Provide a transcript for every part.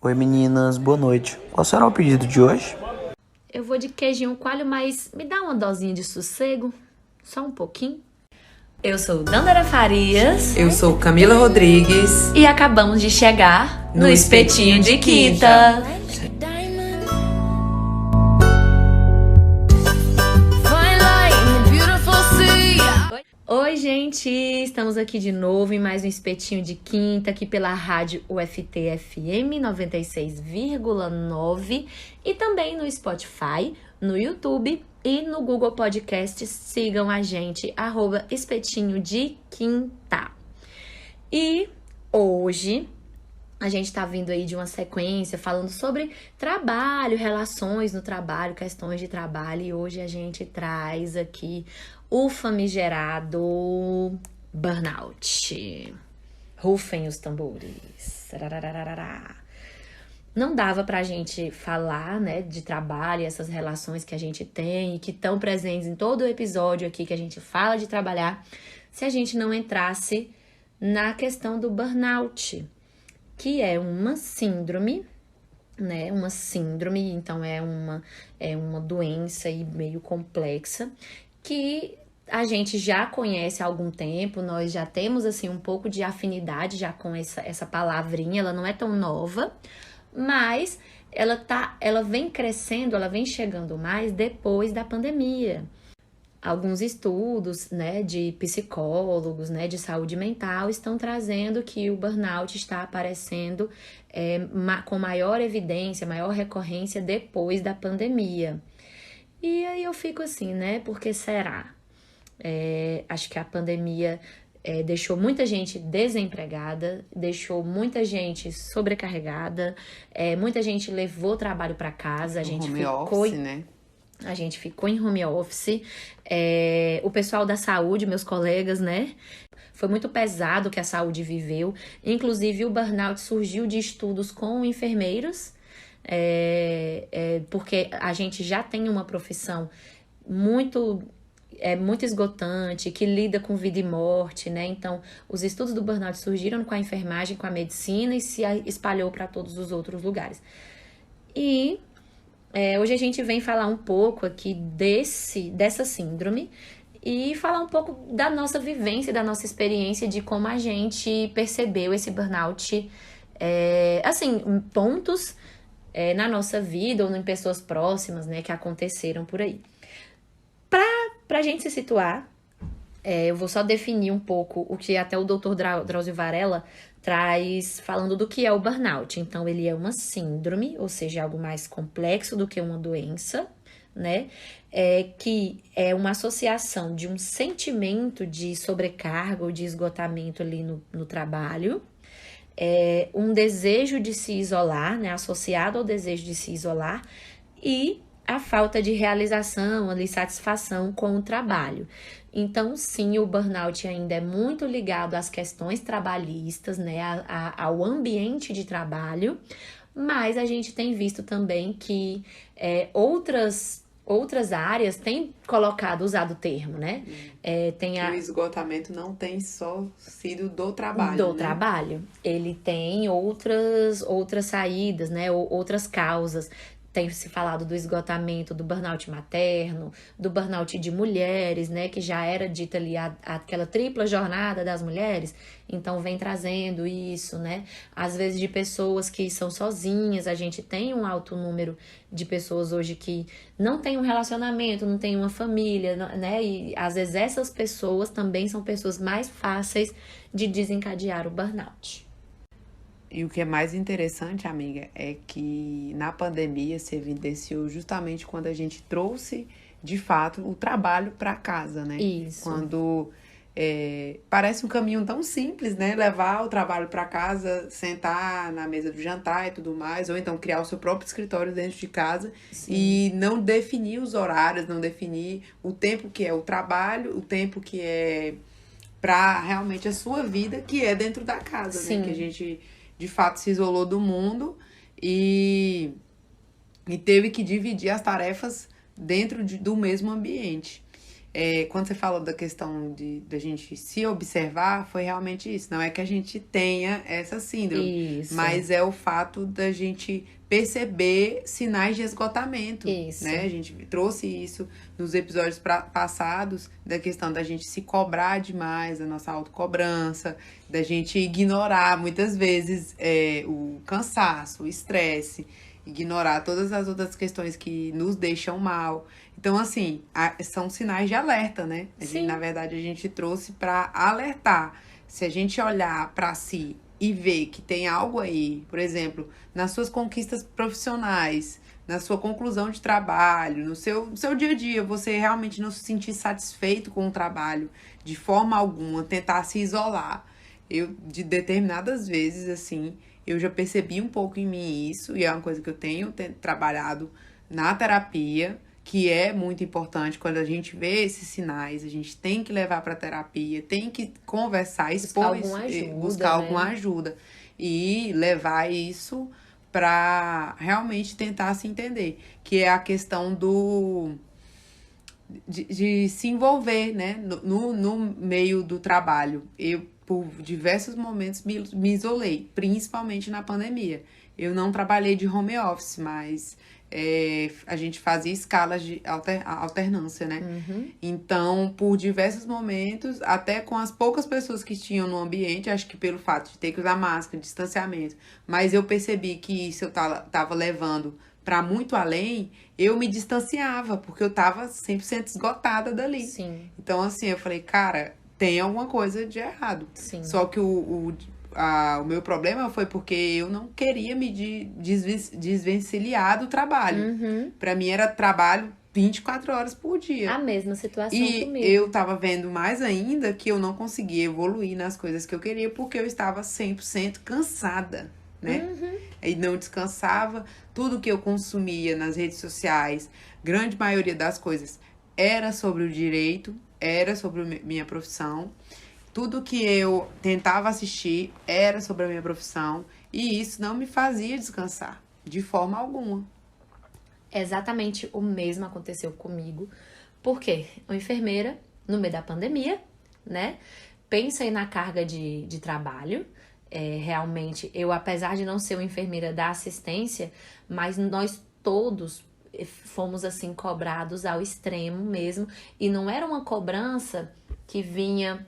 Oi meninas, boa noite. Qual será o pedido de hoje? Eu vou de queijinho coalho, mas me dá uma dosinha de sossego, só um pouquinho. Eu sou Dandara Farias. Eu sou Camila Rodrigues. E acabamos de chegar no Espetinho de Quinta. Oi, gente! Estamos aqui de novo em mais um Espetinho de Quinta, aqui pela rádio UFT FM 96,9 e também no Spotify, no YouTube e no Google Podcasts. Sigam a gente, @Espetinho de Quinta. E hoje a gente tá vindo aí de uma sequência falando sobre trabalho, relações no trabalho, questões de trabalho. E hoje a gente traz aqui o famigerado burnout. Rufem os tambores. Não dava pra gente falar, né, de trabalho e essas relações que a gente tem e que estão presentes em todo o episódio aqui que a gente fala de trabalhar, se a gente não entrasse na questão do burnout, que é uma síndrome, né? Uma síndrome, então é uma doença aí meio complexa que a gente já conhece há algum tempo, nós já temos assim um pouco de afinidade já com essa palavrinha, ela não é tão nova, mas ela vem crescendo, ela vem chegando mais depois da pandemia. Alguns estudos, né, de psicólogos, né, de saúde mental estão trazendo que o burnout está aparecendo com maior evidência, maior recorrência depois da pandemia. E aí eu fico assim, né, por que será? Acho que a pandemia deixou muita gente desempregada, deixou muita gente sobrecarregada, muita gente levou trabalho para casa, a gente ficou... Office, né? A gente ficou em home office, o pessoal da saúde, meus colegas, né? Foi muito pesado o que a saúde viveu. Inclusive, o burnout surgiu de estudos com enfermeiros, porque a gente já tem uma profissão muito esgotante, que lida com vida e morte, né? Então, os estudos do burnout surgiram com a enfermagem, com a medicina e se espalhou para todos os outros lugares. E... hoje a gente vem falar um pouco aqui dessa síndrome e falar um pouco da nossa vivência, da nossa experiência, de como a gente percebeu esse burnout, em pontos na nossa vida ou em pessoas próximas, né, que aconteceram por aí. Pra gente se situar, eu vou só definir um pouco o que até o Dr. Drauzio Varella traz falando do que é o burnout. Então, ele é uma síndrome, ou seja, algo mais complexo do que uma doença, né? Que é uma associação de um sentimento de sobrecarga ou de esgotamento ali no trabalho, um desejo de se isolar, né? Associado ao desejo de se isolar e a falta de realização, ali, satisfação com o trabalho. Então, sim, o burnout ainda é muito ligado às questões trabalhistas, né, ao ambiente de trabalho, mas a gente tem visto também que outras áreas têm usado o termo, né? O esgotamento não tem só sido do trabalho, do né? trabalho. Ele tem outras saídas, né, ou outras causas. Tem se falado do esgotamento do burnout materno, do burnout de mulheres, né? Que já era dita ali aquela tripla jornada das mulheres. Então, vem trazendo isso, né? Às vezes de pessoas que são sozinhas. A gente tem um alto número de pessoas hoje que não tem um relacionamento, não tem uma família, né? E às vezes essas pessoas também são pessoas mais fáceis de desencadear o burnout. E o que é mais interessante, amiga, é que na pandemia se evidenciou justamente quando a gente trouxe, de fato, o trabalho para casa, né? Isso. Quando parece um caminho tão simples, né? Levar o trabalho para casa, sentar na mesa do jantar e tudo mais, ou então criar o seu próprio escritório dentro de casa. Sim. E não definir os horários, não definir o tempo que é o trabalho, o tempo que é para realmente a sua vida, que é dentro da casa, Sim. né? Que a gente... de fato se isolou do mundo e teve que dividir as tarefas dentro do mesmo ambiente. quando você falou da questão da gente se observar, foi realmente isso. Não é que a gente tenha essa síndrome, Isso. mas é o fato da gente perceber sinais de esgotamento, Isso. né? A gente trouxe isso nos episódios passados, da questão da gente se cobrar demais, a nossa autocobrança, da gente ignorar muitas vezes o cansaço, o estresse, ignorar todas as outras questões que nos deixam mal. Então, assim, são sinais de alerta, né? Na verdade, a gente trouxe para alertar. Se a gente olhar para si e ver que tem algo aí, por exemplo, nas suas conquistas profissionais, na sua conclusão de trabalho, no seu dia a dia, você realmente não se sentir satisfeito com o trabalho de forma alguma, tentar se isolar. De determinadas vezes, assim, eu já percebi um pouco em mim isso, e é uma coisa que eu tenho trabalhado na terapia, que é muito importante. Quando a gente vê esses sinais, a gente tem que levar para terapia, tem que conversar, expor, buscar alguma ajuda e levar isso para realmente tentar se entender, que é a questão de se envolver, né, no meio do trabalho. Eu, por diversos momentos, me isolei, principalmente na pandemia. Eu não trabalhei de home office, mas a gente fazia escalas de alternância, né? Então, por diversos momentos, até com as poucas pessoas que tinham no ambiente, acho que pelo fato de ter que usar máscara, distanciamento, mas eu percebi que isso eu tava levando para muito além, eu me distanciava, porque eu tava 100% esgotada dali. Sim. Então, assim, eu falei, cara, tem alguma coisa de errado. Sim. Só que o meu problema foi porque eu não queria me desvencilhar do trabalho. Pra mim era trabalho 24 horas por dia. A mesma situação comigo. E eu tava vendo mais ainda que eu não conseguia evoluir nas coisas que eu queria porque eu estava 100% cansada, né? E não descansava. Tudo que eu consumia nas redes sociais, grande maioria das coisas, era sobre o direito, era sobre minha profissão. Tudo que eu tentava assistir era sobre a minha profissão e isso não me fazia descansar, de forma alguma. Exatamente o mesmo aconteceu comigo. Por quê? Uma enfermeira, no meio da pandemia, né? Pensa aí na carga de trabalho. Realmente, eu, apesar de não ser uma enfermeira da assistência, mas nós todos fomos, assim, cobrados ao extremo mesmo. E não era uma cobrança que vinha,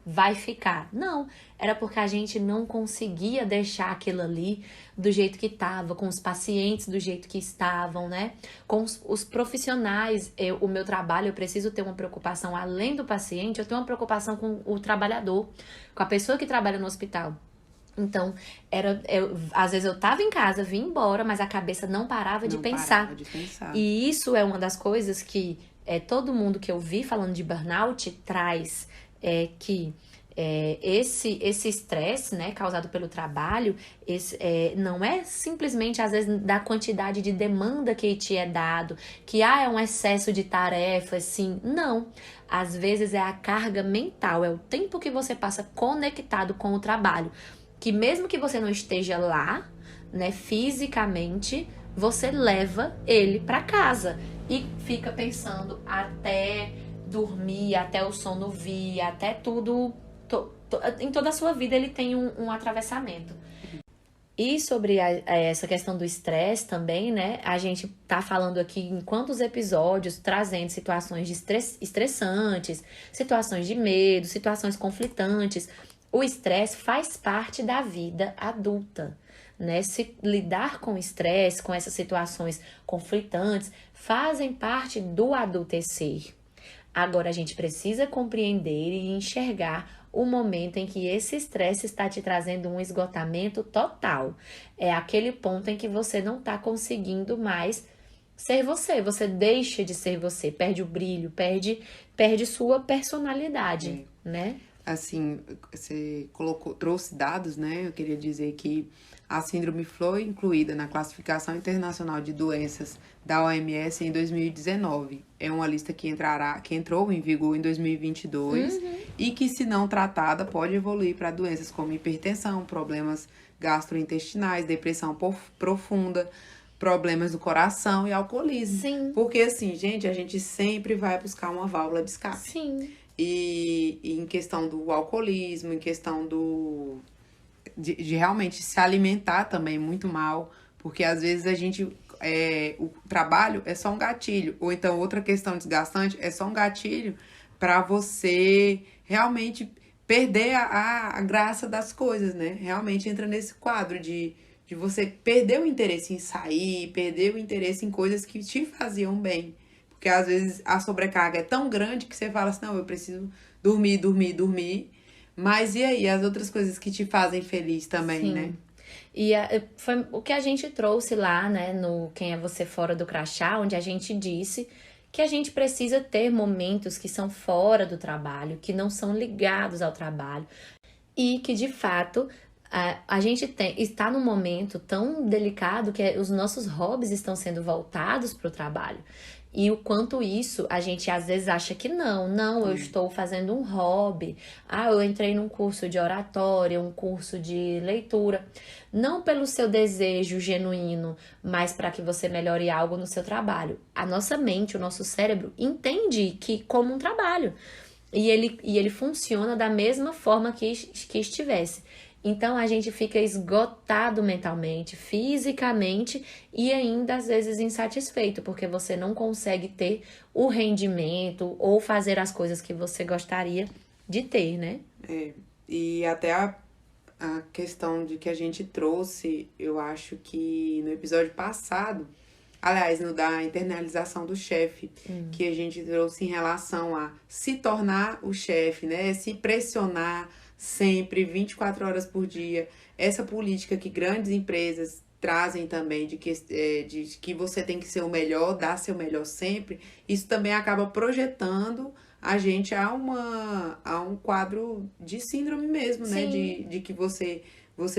vai ficar. Não, era porque a gente não conseguia deixar aquilo ali do jeito que estava, com os pacientes do jeito que estavam, né? Com os profissionais, o meu trabalho, eu preciso ter uma preocupação além do paciente, eu tenho uma preocupação com o trabalhador, com a pessoa que trabalha no hospital. Então, às vezes eu tava em casa, vim embora, mas a cabeça não parava de pensar. E isso é uma das coisas que todo mundo que eu vi falando de burnout traz, que esse estresse, né, causado pelo trabalho, não é simplesmente, às vezes, da quantidade de demanda que te é dado, que é um excesso de tarefa, assim, não. Às vezes é a carga mental, é o tempo que você passa conectado com o trabalho, que mesmo que você não esteja lá, né, fisicamente, você leva ele para casa e fica pensando até dormir, até o sono vir, até tudo. Em toda a sua vida ele tem um atravessamento. E sobre essa questão do estresse também, né? A gente tá falando aqui em quantos episódios trazendo situações de estressantes, situações de medo, situações conflitantes. O estresse faz parte da vida adulta, né? Se lidar com o estresse, com essas situações conflitantes, fazem parte do adultecer. Agora a gente precisa compreender e enxergar o momento em que esse estresse está te trazendo um esgotamento total. É aquele ponto em que você não está conseguindo mais ser você. Você deixa de ser você, perde o brilho, perde sua personalidade, né? Assim, você trouxe dados, né? Eu queria dizer que a síndrome foi incluída na Classificação Internacional de Doenças da OMS em 2019. É uma lista que entrou em vigor em 2022 e que, se não tratada, pode evoluir para doenças como hipertensão, problemas gastrointestinais, depressão profunda, problemas do coração e alcoolismo. Sim. Porque assim, gente, a gente sempre vai buscar uma válvula de escape. Sim. E em questão do alcoolismo, em questão de realmente se alimentar também muito mal, porque às vezes a gente, o trabalho é só um gatilho, ou então outra questão desgastante é só um gatilho para você realmente perder a graça das coisas, né? Realmente entra nesse quadro de você perder o interesse em sair, perder o interesse em coisas que te faziam bem. Porque às vezes a sobrecarga é tão grande que você fala assim, não, eu preciso dormir. Mas e aí, as outras coisas que te fazem feliz também, Sim. né? E foi o que a gente trouxe lá, né, no Quem é Você Fora do Crachá, onde a gente disse que a gente precisa ter momentos que são fora do trabalho, que não são ligados ao trabalho, e que, de fato, a gente está num momento tão delicado que os nossos hobbies estão sendo voltados para o trabalho. E o quanto isso, a gente às vezes acha que não, eu estou fazendo um hobby. Eu entrei num curso de oratória, um curso de leitura. Não pelo seu desejo genuíno, mas para que você melhore algo no seu trabalho. A nossa mente, o nosso cérebro, entende que como um trabalho. E ele funciona da mesma forma que estivesse. Então a gente fica esgotado mentalmente, fisicamente e ainda às vezes insatisfeito, porque você não consegue ter o rendimento ou fazer as coisas que você gostaria de ter, né? E até a questão de que a gente trouxe, eu acho que no episódio passado, aliás, no da internalização do chefe, que a gente trouxe em relação a se tornar o chefe, né? Se pressionar sempre, 24 horas por dia. Essa política que grandes empresas trazem também de que você tem que ser o melhor, dar seu melhor sempre, isso também acaba projetando a gente a um quadro de síndrome mesmo, né? De que você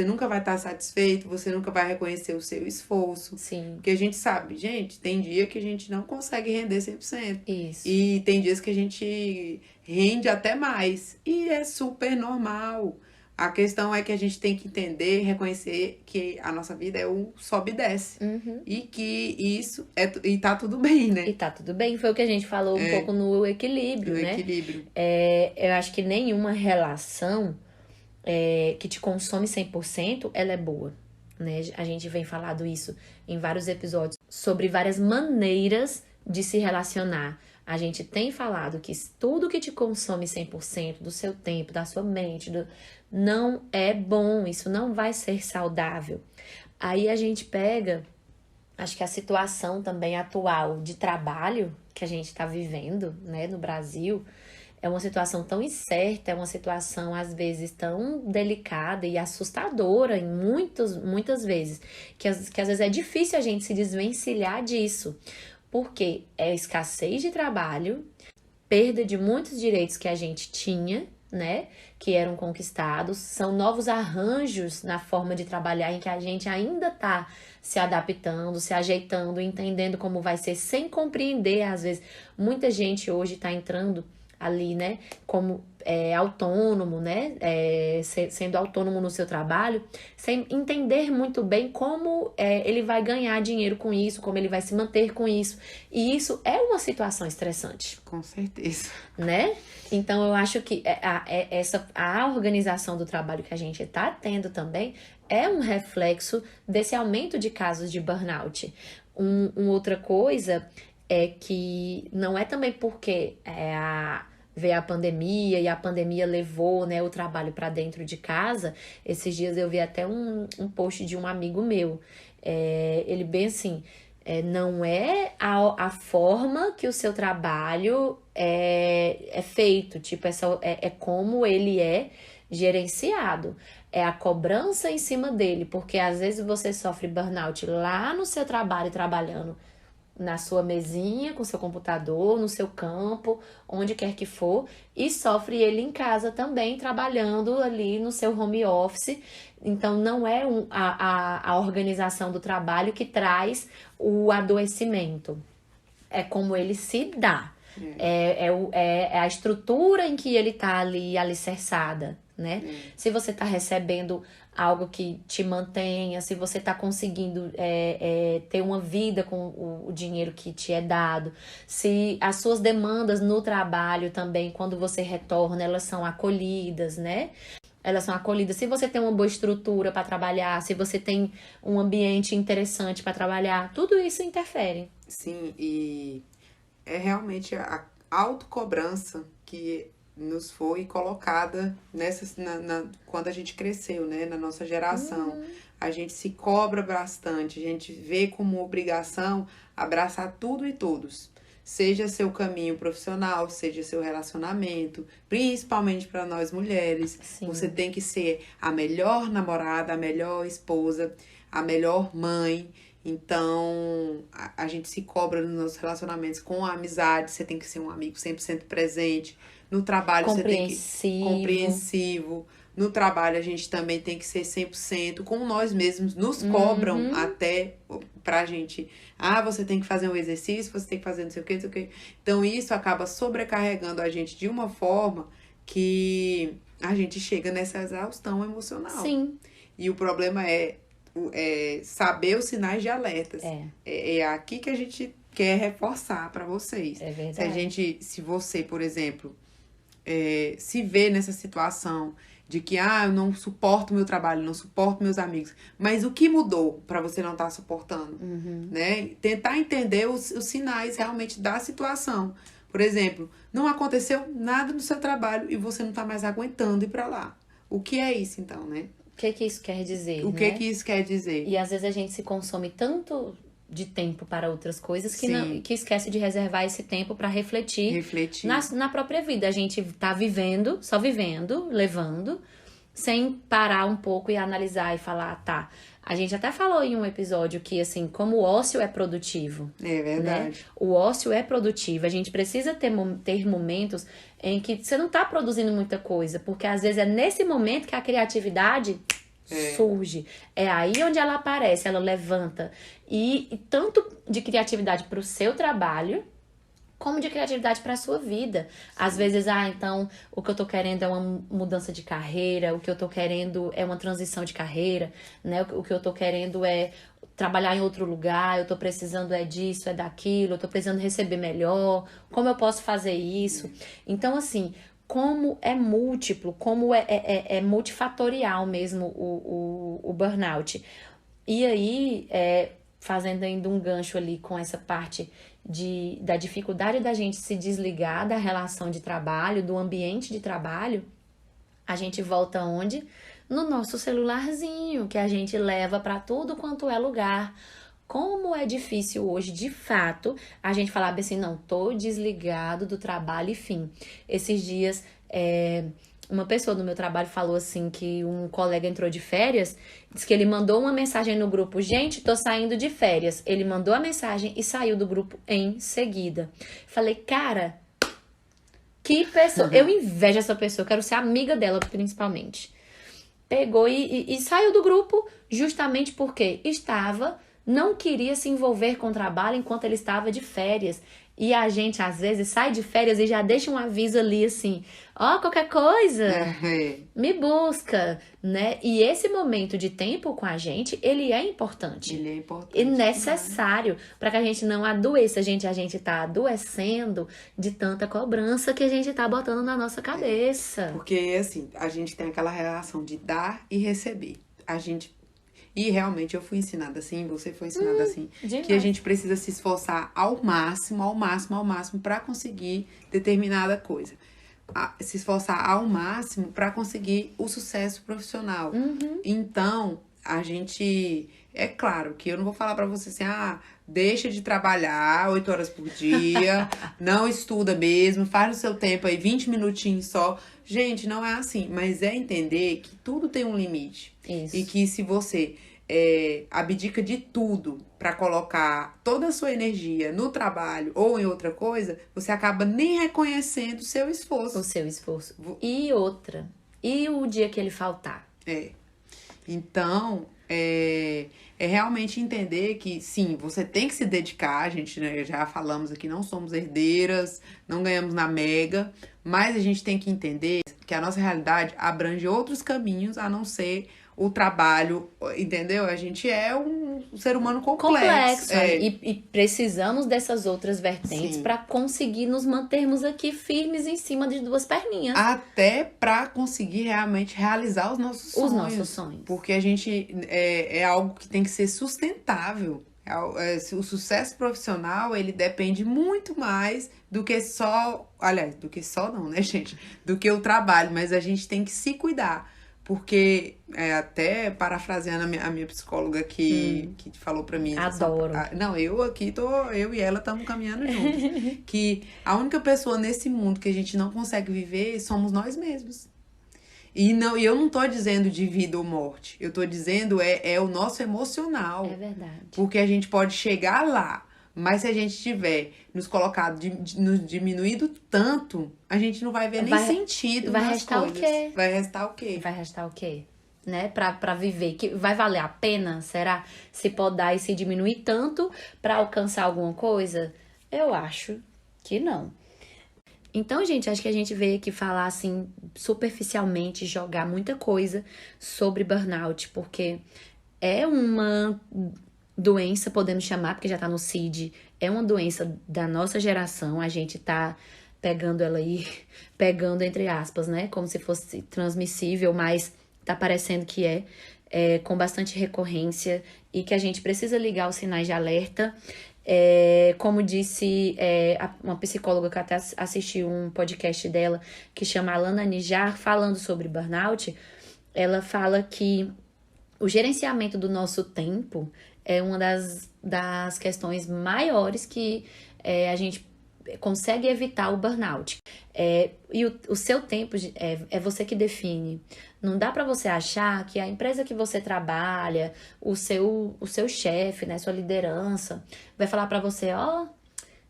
nunca vai estar satisfeito, você nunca vai reconhecer o seu esforço. Sim. Porque a gente sabe, gente, tem dia que a gente não consegue render 100%. Isso. E tem dias que a gente rende até mais. E é super normal. A questão é que a gente tem que entender, reconhecer que a nossa vida é um sobe e desce. E que isso e tá tudo bem, né? E tá tudo bem, foi o que a gente falou um pouco no equilíbrio, né? Equilíbrio. Eu acho que nenhuma relação que te consome 100%, ela é boa, né? A gente vem falando isso em vários episódios sobre várias maneiras de se relacionar. A gente tem falado que tudo que te consome 100% do seu tempo, da sua mente, não é bom, isso não vai ser saudável. Aí a gente pega, acho que a situação também atual de trabalho que a gente está vivendo, né, no Brasil, é uma situação tão incerta, é uma situação às vezes tão delicada e assustadora em muitas vezes, que às vezes é difícil a gente se desvencilhar disso, porque é escassez de trabalho, perda de muitos direitos que a gente tinha, né, que eram conquistados, são novos arranjos na forma de trabalhar em que a gente ainda está se adaptando, se ajeitando, entendendo como vai ser, sem compreender, às vezes, muita gente hoje está entrando ali, né, como autônomo, né, sendo autônomo no seu trabalho, sem entender muito bem como ele vai ganhar dinheiro com isso, como ele vai se manter com isso, e isso é uma situação estressante. Com certeza. Né? Então, eu acho que a organização do trabalho que a gente está tendo também é um reflexo desse aumento de casos de burnout. Outra coisa é que não é também porque veio a pandemia e a pandemia levou, né, o trabalho para dentro de casa. Esses dias eu vi até um post de um amigo meu, ele bem assim, não é a forma que o seu trabalho é feito, tipo, é como ele é gerenciado, é a cobrança em cima dele, porque às vezes você sofre burnout lá no seu trabalho, trabalhando na sua mesinha, com seu computador, no seu campo, onde quer que for, e sofre ele em casa também, trabalhando ali no seu home office. Então, não é a organização do trabalho que traz o adoecimento. É como ele se dá. É a estrutura em que ele tá ali alicerçada, né? Se você tá recebendo algo que te mantenha, se você tá conseguindo ter uma vida com o dinheiro que te é dado, se as suas demandas no trabalho também, quando você retorna, elas são acolhidas, né? Elas são acolhidas. Se você tem uma boa estrutura para trabalhar, se você tem um ambiente interessante para trabalhar, tudo isso interfere. Sim, e é realmente a autocobrança que nos foi colocada quando a gente cresceu, né? Na nossa geração. A gente se cobra bastante, a gente vê como obrigação abraçar tudo e todos. Seja seu caminho profissional, seja seu relacionamento, principalmente para nós mulheres. Sim. Você tem que ser a melhor namorada, a melhor esposa, a melhor mãe. Então, a gente se cobra nos nossos relacionamentos com a amizade. Você tem que ser um amigo 100% presente. No trabalho, você tem que ser compreensivo. No trabalho, a gente também tem que ser 100% com nós mesmos. Nos cobram até pra gente. Ah, você tem que fazer um exercício, você tem que fazer não sei o que, não sei o que. Então, isso acaba sobrecarregando a gente de uma forma que a gente chega nessa exaustão emocional. Sim. E o problema é saber os sinais de alertas. É aqui que a gente quer reforçar para vocês. É verdade. Se você, por exemplo, se vê nessa situação de que eu não suporto meu trabalho, não suporto meus amigos, mas o que mudou para você não estar suportando? Né? Tentar entender os sinais realmente da situação. Por exemplo, não aconteceu nada no seu trabalho e você não está mais aguentando ir para lá. O que é isso, então, né? O que isso quer dizer, O que isso quer dizer? E às vezes a gente se consome tanto de tempo para outras coisas que esquece de reservar esse tempo para refletir. Na própria vida. A gente tá vivendo, só vivendo, levando, sem parar um pouco e analisar e falar, tá. A gente até falou em um episódio que, assim, como o ócio é produtivo. É verdade. Né? O ócio é produtivo. A gente precisa ter momentos em que você não tá produzindo muita coisa, porque às vezes é nesse momento que a criatividade surge. É aí onde ela aparece, ela levanta. E tanto de criatividade para o seu trabalho, como de criatividade para a sua vida. Às vezes, então, o que eu tô querendo é uma mudança de carreira, o que eu tô querendo é uma transição de carreira, né? O que eu tô querendo é trabalhar em outro lugar, eu tô precisando disso, daquilo, eu tô precisando receber melhor, como eu posso fazer isso? Então, assim, como é múltiplo, como é multifatorial mesmo o burnout. E aí, fazendo ainda um gancho ali com essa parte da dificuldade da gente se desligar da relação de trabalho, do ambiente de trabalho, a gente volta onde? No nosso celularzinho, que a gente leva para tudo quanto é lugar. Como é difícil hoje, de fato, a gente falar assim, não, tô desligado do trabalho e fim. Esses dias, uma pessoa do meu trabalho falou assim que um colega entrou de férias, disse que ele mandou uma mensagem no grupo, gente, tô saindo de férias. Ele mandou a mensagem e saiu do grupo em seguida. Falei, cara, que pessoa, eu invejo essa pessoa, quero ser amiga dela principalmente. Pegou e saiu do grupo justamente porque não queria se envolver com o trabalho enquanto ele estava de férias. E a gente, às vezes, sai de férias e já deixa um aviso ali, assim, qualquer coisa, me busca, né? E esse momento de tempo com a gente, ele é importante. Ele é importante. E necessário para que a gente não adoeça. A gente tá adoecendo de tanta cobrança que a gente tá botando na nossa cabeça. Porque, assim, a gente tem aquela relação de dar e receber. E realmente eu fui ensinada assim, você foi ensinada assim, demais. Que a gente precisa se esforçar ao máximo para conseguir determinada coisa. Se esforçar ao máximo para conseguir o sucesso profissional. Então, a gente... É claro que eu não vou falar para você assim, deixa de trabalhar 8 horas por dia, não estuda mesmo, faz no seu tempo aí 20 minutinhos só. Gente, não é assim, mas é entender que tudo tem um limite. Isso. E que se você abdica de tudo para colocar toda a sua energia no trabalho ou em outra coisa, você acaba nem reconhecendo o seu esforço. O seu esforço. E o dia que ele faltar? Então, é realmente entender que, sim, você tem que se dedicar. A gente, né, já falamos aqui, não somos herdeiras, não ganhamos na Mega, mas a gente tem que entender que a nossa realidade abrange outros caminhos a não ser o trabalho, entendeu? A gente é um ser humano complexo. E precisamos dessas outras vertentes para conseguir nos mantermos aqui firmes em cima de duas perninhas. Até para conseguir realmente realizar os nossos sonhos. Porque a gente é algo que tem que ser sustentável. O sucesso profissional, ele depende muito mais do que só... Aliás, do que só não, né, gente? Do que o trabalho. Mas a gente tem que se cuidar. Porque, até parafraseando a minha psicóloga que falou pra mim... Adoro. Eu e ela estamos caminhando juntos. Que a única pessoa nesse mundo que a gente não consegue viver somos nós mesmos. E eu não tô dizendo de vida ou morte. Eu tô dizendo é o nosso emocional. É verdade. Porque a gente pode chegar lá, mas se a gente tiver nos colocado, nos diminuído tanto, a gente não vai ver nem sentido nas coisas. Vai restar o quê? Vai restar o quê? Né? Pra viver. Que vai valer a pena, será? Se podar e se diminuir tanto pra alcançar alguma coisa? Eu acho que não. Então, gente, acho que a gente veio aqui falar, assim, superficialmente, jogar muita coisa sobre burnout, porque é uma doença, podemos chamar, porque já tá no CID, é uma doença da nossa geração, a gente tá pegando ela aí, pegando entre aspas, né, como se fosse transmissível, mas tá parecendo que com bastante recorrência e que a gente precisa ligar os sinais de alerta. Como disse uma psicóloga que até assisti um podcast dela, que chama Alana Nijar, falando sobre burnout, ela fala que o gerenciamento do nosso tempo é uma das questões maiores que a gente consegue evitar o burnout. E o seu tempo é você que define. Não dá para você achar que a empresa que você trabalha, o seu chefe, né, sua liderança, vai falar para você,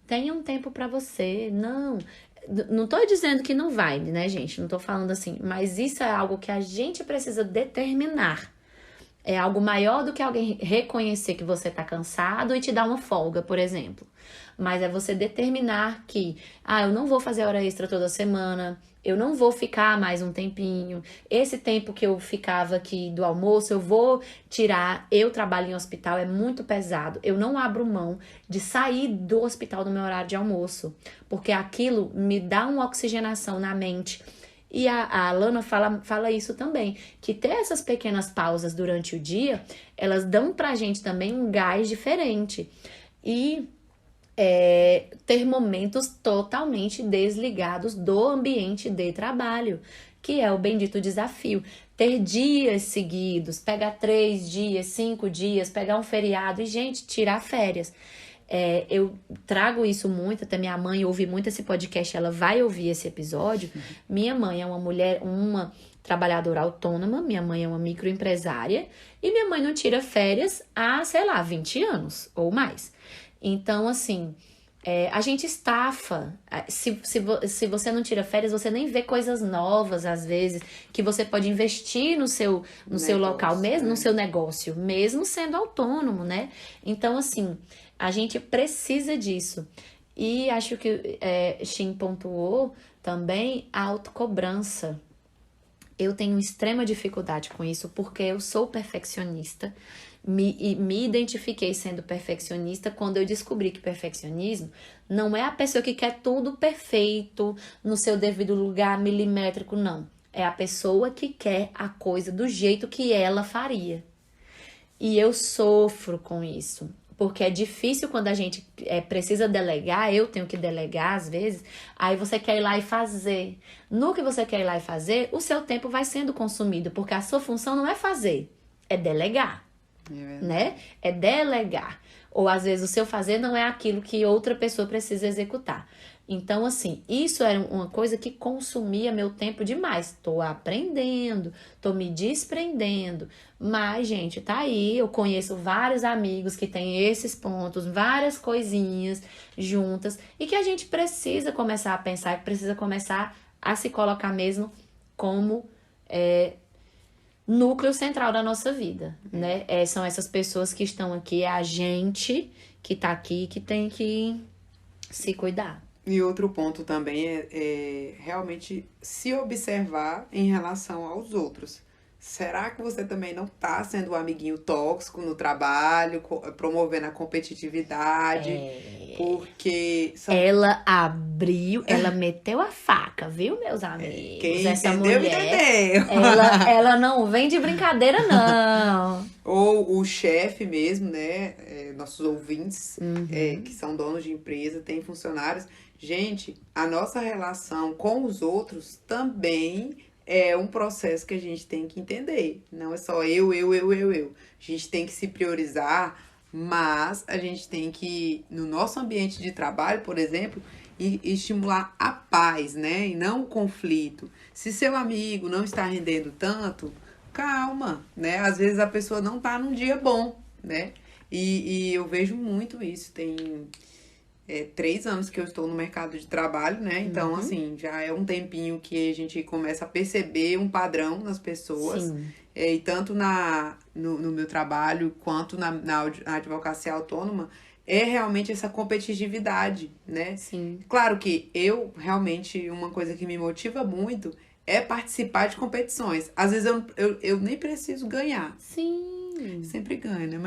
tenha um tempo para você. Não tô dizendo que não vai, né, gente? Não tô falando assim. Mas isso é algo que a gente precisa determinar. É algo maior do que alguém reconhecer que você tá cansado e te dar uma folga, por exemplo. Mas é você determinar que, eu não vou fazer hora extra toda semana, eu não vou ficar mais um tempinho. Esse tempo que eu ficava aqui do almoço, eu vou tirar. Eu trabalho em hospital, é muito pesado. Eu não abro mão de sair do hospital no meu horário de almoço, porque aquilo me dá uma oxigenação na mente. E a Alana fala isso também, que ter essas pequenas pausas durante o dia, elas dão pra gente também um gás diferente. E ter momentos totalmente desligados do ambiente de trabalho, que é o bendito desafio. Ter dias seguidos, pegar 3 dias, 5 dias, pegar um feriado e, gente, tirar férias. Eu trago isso muito, até minha mãe ouve muito esse podcast, ela vai ouvir esse episódio. Minha mãe é uma mulher, uma trabalhadora autônoma, minha mãe é uma microempresária e minha mãe não tira férias há, 20 anos ou mais. Então, assim, a gente estafa. Se você não tira férias, você nem vê coisas novas, às vezes, que você pode investir no seu local, mesmo no seu negócio, mesmo sendo autônomo, né? Então, assim, a gente precisa disso. E acho que Shin pontuou também a autocobrança. Eu tenho extrema dificuldade com isso, porque eu sou perfeccionista. Me identifiquei sendo perfeccionista quando eu descobri que perfeccionismo não é a pessoa que quer tudo perfeito, no seu devido lugar, milimétrico, não. É a pessoa que quer a coisa do jeito que ela faria. E eu sofro com isso, porque é difícil quando a gente precisa delegar, eu tenho que delegar às vezes, aí você quer ir lá e fazer. No que você quer ir lá e fazer, o seu tempo vai sendo consumido, porque a sua função não é fazer, é delegar. Né? É delegar. Ou às vezes o seu fazer não é aquilo que outra pessoa precisa executar. Então, assim, isso era uma coisa que consumia meu tempo demais. Tô aprendendo, tô me desprendendo. Mas, gente, tá aí. Eu conheço vários amigos que têm esses pontos, várias coisinhas juntas, e que a gente precisa começar a pensar, que precisa começar a se colocar mesmo como núcleo central da nossa vida, né? São essas pessoas que estão aqui, é a gente que tá aqui que tem que se cuidar. E outro ponto também é realmente se observar em relação aos outros. Será que você também não está sendo um amiguinho tóxico no trabalho, promovendo a competitividade? Porque são Ela meteu a faca, viu, meus amigos? quem Essa entendeu, mulher, entendeu. ela não vem de brincadeira, não. Ou o chefe mesmo, né? Nossos ouvintes, que são donos de empresa, têm funcionários. Gente, a nossa relação com os outros também é um processo que a gente tem que entender. Não é só eu. A gente tem que se priorizar, mas a gente tem que, no nosso ambiente de trabalho, por exemplo, estimular a paz, né? E não o conflito. Se seu amigo não está rendendo tanto, calma, né? Às vezes a pessoa não tá num dia bom, né? E eu vejo muito isso. Tem 3 anos que eu estou no mercado de trabalho, né? Então, assim, já é um tempinho que a gente começa a perceber um padrão nas pessoas. Sim. E tanto no meu trabalho quanto na advocacia autônoma, é realmente essa competitividade, né? Sim. Claro que realmente, uma coisa que me motiva muito é participar de competições. Às vezes eu nem preciso ganhar. Sim. Sempre ganho, né?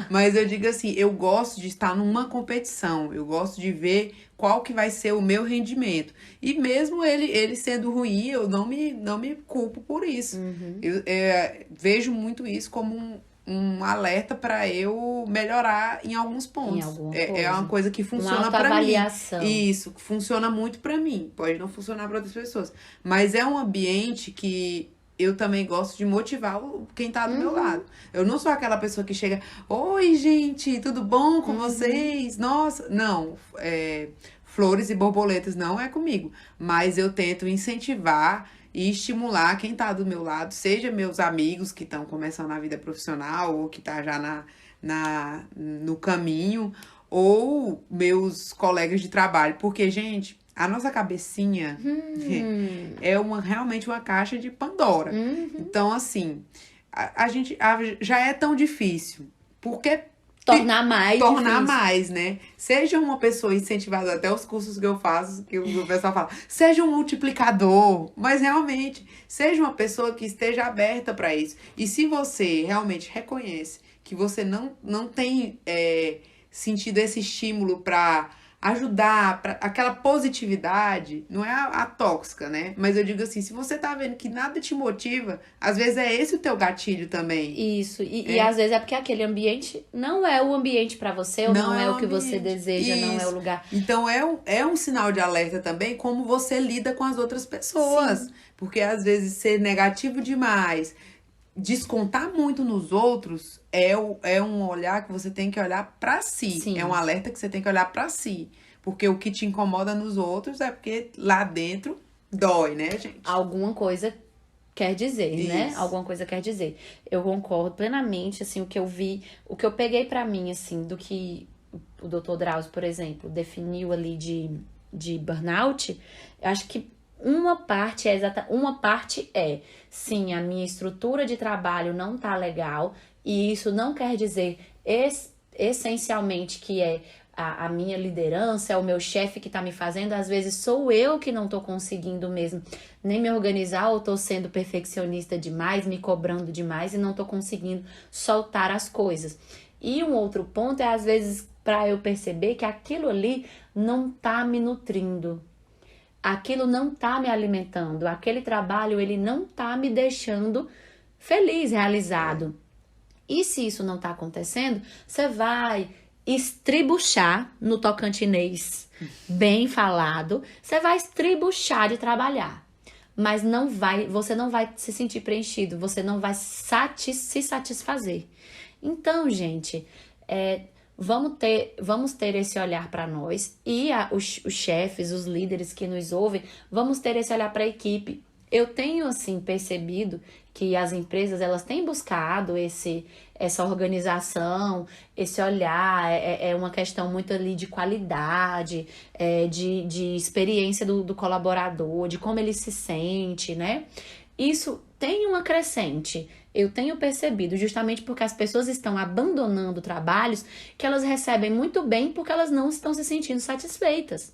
Mas eu digo assim, eu gosto de estar numa competição. Eu gosto de ver qual que vai ser o meu rendimento. E mesmo ele sendo ruim, eu não me culpo por isso. Eu vejo muito isso como um alerta para eu melhorar em alguns pontos. É uma coisa que funciona para mim. Isso, funciona muito para mim. Pode não funcionar para outras pessoas. Mas é um ambiente que eu também gosto de motivar quem tá do meu lado. Eu não sou aquela pessoa que chega, oi, gente, tudo bom com vocês? Nossa, não, flores e borboletas não é comigo. Mas eu tento incentivar e estimular quem tá do meu lado, seja meus amigos que estão começando a vida profissional ou que tá já no caminho, ou meus colegas de trabalho. Porque, gente, a nossa cabecinha é realmente uma caixa de Pandora. Então, assim, a gente já é tão difícil. Por que tornar mais, né? Seja uma pessoa incentivada, até os cursos que eu faço, que o pessoal fala, seja um multiplicador, mas realmente, seja uma pessoa que esteja aberta para isso. E se você realmente reconhece que você não tem sentido esse estímulo para ajudar, para aquela positividade, não é a tóxica, né? Mas eu digo assim, se você tá vendo que nada te motiva, às vezes é esse o teu gatilho também. Isso, e às vezes é porque aquele ambiente não é o ambiente para você, ou não é o que você deseja, não é o lugar. Então é um sinal de alerta também como você lida com as outras pessoas. Sim. Porque às vezes ser negativo demais, descontar muito nos outros é um olhar que você tem que olhar pra si. Sim. É um alerta que você tem que olhar pra si. Porque o que te incomoda nos outros é porque lá dentro dói, né, gente? Alguma coisa quer dizer, né? Alguma coisa quer dizer. Eu concordo plenamente, assim, o que eu peguei pra mim, assim, do que o Dr. Drauzio, por exemplo, definiu ali de burnout, eu acho que uma parte é, sim, a minha estrutura de trabalho não tá legal, e isso não quer dizer essencialmente que é a minha liderança, é o meu chefe que tá me fazendo, às vezes sou eu que não tô conseguindo mesmo nem me organizar, ou tô sendo perfeccionista demais, me cobrando demais e não tô conseguindo soltar as coisas. E um outro ponto é, às vezes, para eu perceber que aquilo ali não tá me nutrindo. Aquilo não tá me alimentando, aquele trabalho ele não tá me deixando feliz, realizado. E se isso não tá acontecendo, você vai estribuchar no tocantinês bem falado, você vai estribuchar de trabalhar. Mas você não vai se sentir preenchido, você não vai se satisfazer. Então, gente, vamos ter esse olhar para nós e os chefes, os líderes que nos ouvem, vamos ter esse olhar para a equipe. Eu tenho, assim, percebido que as empresas, elas têm buscado essa organização, esse olhar, é uma questão muito ali de qualidade, de experiência do colaborador, de como ele se sente, né? Isso tem uma crescente. eu tenho percebido, justamente porque as pessoas estão abandonando trabalhos que elas recebem muito bem porque elas não estão se sentindo satisfeitas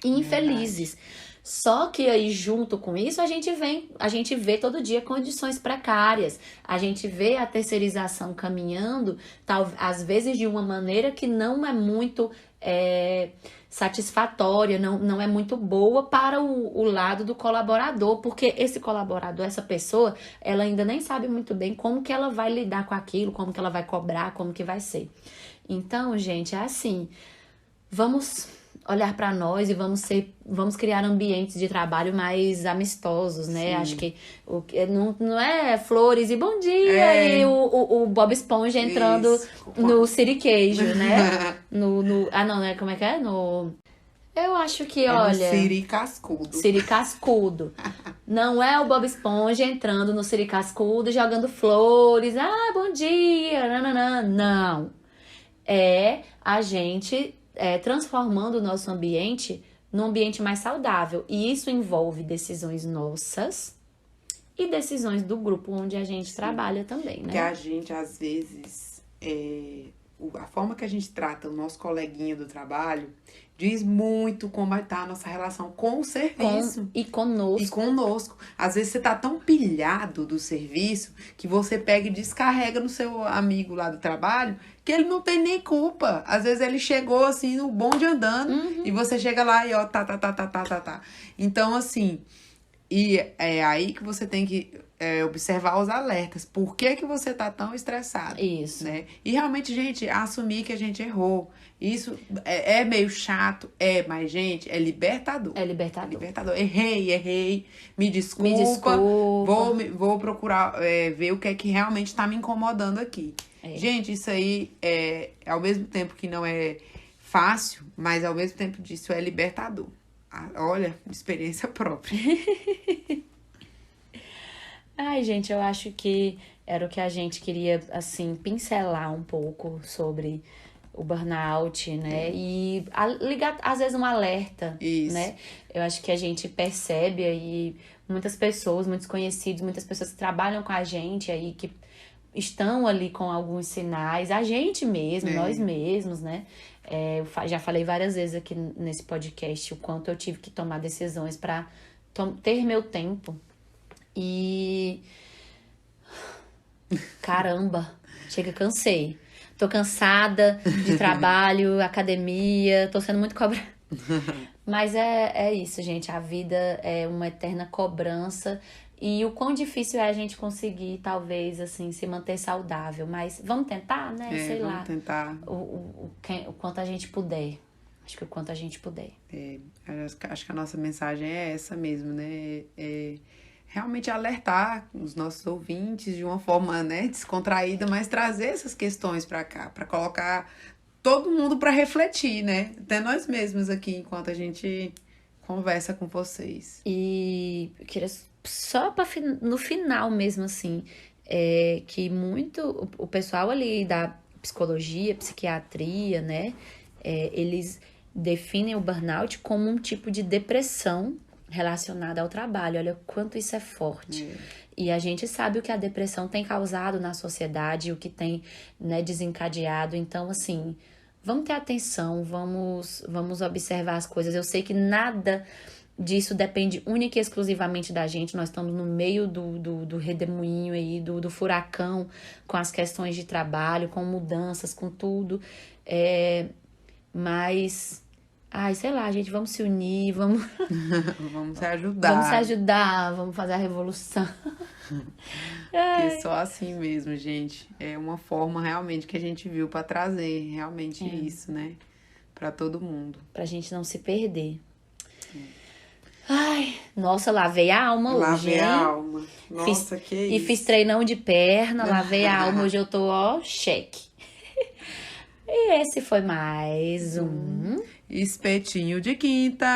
e infelizes. Só que aí, junto com isso, a gente vê todo dia condições precárias. A gente vê a terceirização caminhando, às vezes de uma maneira que não é muito satisfatória, não é muito boa para o lado do colaborador, porque esse colaborador, essa pessoa, ela ainda nem sabe muito bem como que ela vai lidar com aquilo, como que ela vai cobrar, como que vai ser. Então, gente, é assim, vamos olhar para nós e vamos criar ambientes de trabalho mais amistosos, né? Sim. Acho que não é flores e bom dia e o Bob Esponja entrando no siricaijo, né? Não, né? Como é que é? Eu acho que, olha... Siri cascudo. Siri cascudo. Não é o Bob Esponja entrando no Siri cascudo e jogando flores. Ah, bom dia. Não. É a gente... transformando o nosso ambiente num ambiente mais saudável. E isso envolve decisões nossas e decisões do grupo onde a gente trabalha também, né? Porque a gente, às vezes, a forma que a gente trata o nosso coleguinha do trabalho diz muito como vai estar a nossa relação com o serviço. E conosco. Às vezes você tá tão pilhado do serviço que você pega e descarrega no seu amigo lá do trabalho que ele não tem nem culpa. Às vezes ele chegou assim no bonde andando e você chega lá e ó, tá. Então, assim, e é aí que você tem que observar os alertas. Por que você tá tão estressado? Isso. Né? E realmente, gente, assumir que a gente errou. Isso é meio chato, mas, gente, é libertador. É libertador. Errei. Me desculpa. Vou procurar ver o que é que realmente tá me incomodando aqui. Gente, isso aí ao mesmo tempo que não é fácil, mas ao mesmo tempo disso é libertador. Olha, experiência própria. Ai, gente, eu acho que era o que a gente queria, assim, pincelar um pouco sobre o burnout, né? E ligar, às vezes, um alerta, Isso. né? Eu acho que a gente percebe aí muitas pessoas, muitos conhecidos, muitas pessoas que trabalham com a gente aí, que estão ali com alguns sinais, a gente mesmo, nós mesmos, né? Eu já falei várias vezes aqui nesse podcast o quanto eu tive que tomar decisões para ter meu tempo. E caramba, chega, cansei. Tô cansada de trabalho, academia, tô sendo muito cobrada. Mas é isso, gente. A vida é uma eterna cobrança. E o quão difícil é a gente conseguir, talvez, assim, se manter saudável. Mas vamos tentar, né? Sei lá. Vamos tentar. O quanto a gente puder. Acho que o quanto a gente puder. Acho que a nossa mensagem é essa mesmo, né? Realmente alertar os nossos ouvintes de uma forma, né, descontraída, mas trazer essas questões para cá, para colocar todo mundo para refletir, né? Até nós mesmos aqui, enquanto a gente conversa com vocês. E eu queria só no final mesmo, assim, que muito o pessoal ali da psicologia, psiquiatria, né, eles definem o burnout como um tipo de depressão relacionada ao trabalho. Olha o quanto isso é forte. E a gente sabe o que a depressão tem causado na sociedade, o que tem, né, desencadeado. Então, assim, vamos ter atenção, vamos observar as coisas. Eu sei que nada disso depende única e exclusivamente da gente. Nós estamos no meio do redemoinho aí, do furacão, com as questões de trabalho, com mudanças, com tudo. Mas... Ai, sei lá, gente, vamos se unir, vamos... Vamos se ajudar. Vamos se ajudar, vamos fazer a revolução. Porque só assim mesmo, gente. É uma forma realmente que a gente viu para trazer realmente isso, né? Para todo mundo. Pra gente não se perder. Ai, nossa, lavei a alma hoje, Lavei hein? a alma. Nossa, que isso. E fiz treinão de perna, lavei a alma, hoje eu tô, ó, cheque. E esse foi mais um... Espetinho de Quinta.